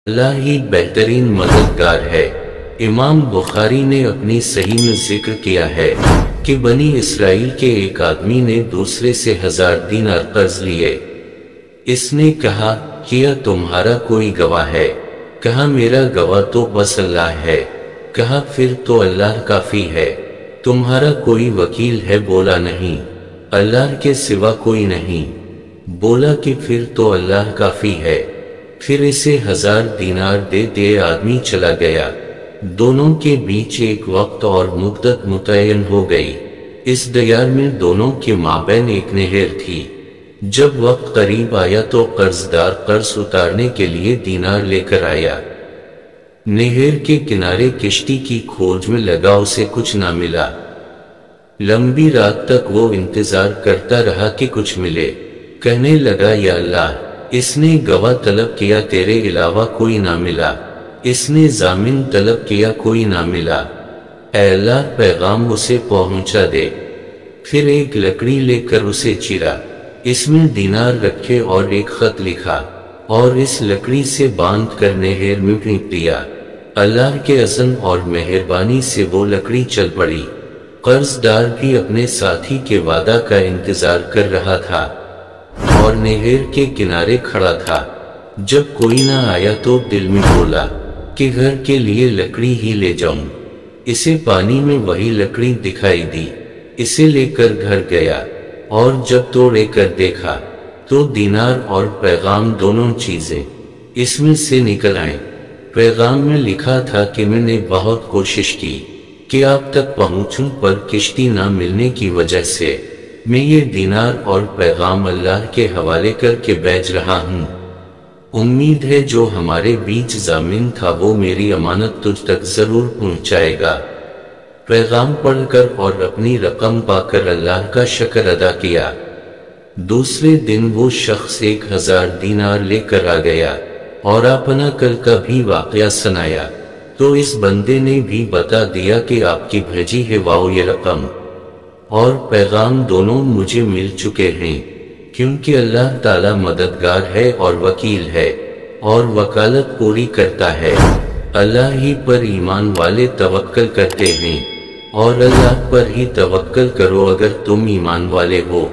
اللہ ہی بہترین مددگار ہے۔ امام بخاری نے اپنی صحیح میں ذکر کیا ہے کہ بنی اسرائیل کے ایک آدمی نے دوسرے سے 1000 دینار قرض لیے۔ اس نے کہا کیا تمہارا کوئی گواہ ہے؟ کہا میرا گواہ تو بس اللہ ہے۔ کہا پھر تو اللہ کافی ہے۔ تمہارا کوئی وکیل ہے؟ بولا نہیں، اللہ کے سوا کوئی نہیں۔ بولا کہ پھر تو اللہ کافی ہے۔ پھر اسے 1000 دینار دے دے آدمی چلا گیا۔ دونوں کے بیچ ایک وقت اور مدت متعین ہو گئی۔ اس دیار میں دونوں کے مابین ایک نہر تھی۔ جب وقت قریب آیا تو قرضدار قرض اتارنے کے لیے دینار لے کر آیا۔ نہر کے کنارے کشتی کی کھوج میں لگا، اسے کچھ نہ ملا۔ لمبی رات تک وہ انتظار کرتا رہا کہ کچھ ملے۔ کہنے لگا یا اللہ، اس نے گواہ طلب کیا تیرے علاوہ کوئی نہ ملا، اس نے ضامن طلب کیا کوئی نہ ملا، اے اللہ پیغام اسے پہنچا دے۔ پھر ایک لکڑی لے کر اسے چیرا، اس میں دینار رکھے اور ایک خط لکھا اور اس لکڑی سے باندھ کر نہر میں پھینک دیا۔ اللہ کے عزم اور مہربانی سے وہ لکڑی چل پڑی۔ قرضدار بھی اپنے ساتھی کے وعدہ کا انتظار کر رہا تھا اور نہر کے کنارے کھڑا تھا۔ جب کوئی نہ آیا تو دل میں بولا کہ گھر کے لیے لکڑی ہی لے جاؤں۔ اسے پانی میں وہی لکڑی دکھائی دی، اسے لے کر گھر گیا اور جب توڑے کر دیکھا تو دینار اور پیغام دونوں چیزیں اس میں سے نکل آئیں۔ پیغام میں لکھا تھا کہ میں نے بہت کوشش کی کہ آپ تک پہنچوں، پر کشتی نہ ملنے کی وجہ سے میں یہ دینار اور پیغام اللہ کے حوالے کر کے بیچ رہا ہوں۔ امید ہے جو ہمارے بیچ ضامن تھا وہ میری امانت تجھ تک ضرور پہنچائے گا۔ پیغام پڑھ کر اور اپنی رقم پا کر اللہ کا شکر ادا کیا۔ دوسرے دن وہ شخص 1000 دینار لے کر آ گیا اور اپنا کل کا بھی واقعہ سنایا، تو اس بندے نے بھی بتا دیا کہ آپ کی بھیجی ہے یہ رقم اور پیغام دونوں مجھے مل چکے ہیں، کیونکہ اللہ تعالی مددگار ہے اور وکیل ہے اور وکالت پوری کرتا ہے۔ اللہ ہی پر ایمان والے توکل کرتے ہیں اور اللہ پر ہی توکل کرو اگر تم ایمان والے ہو۔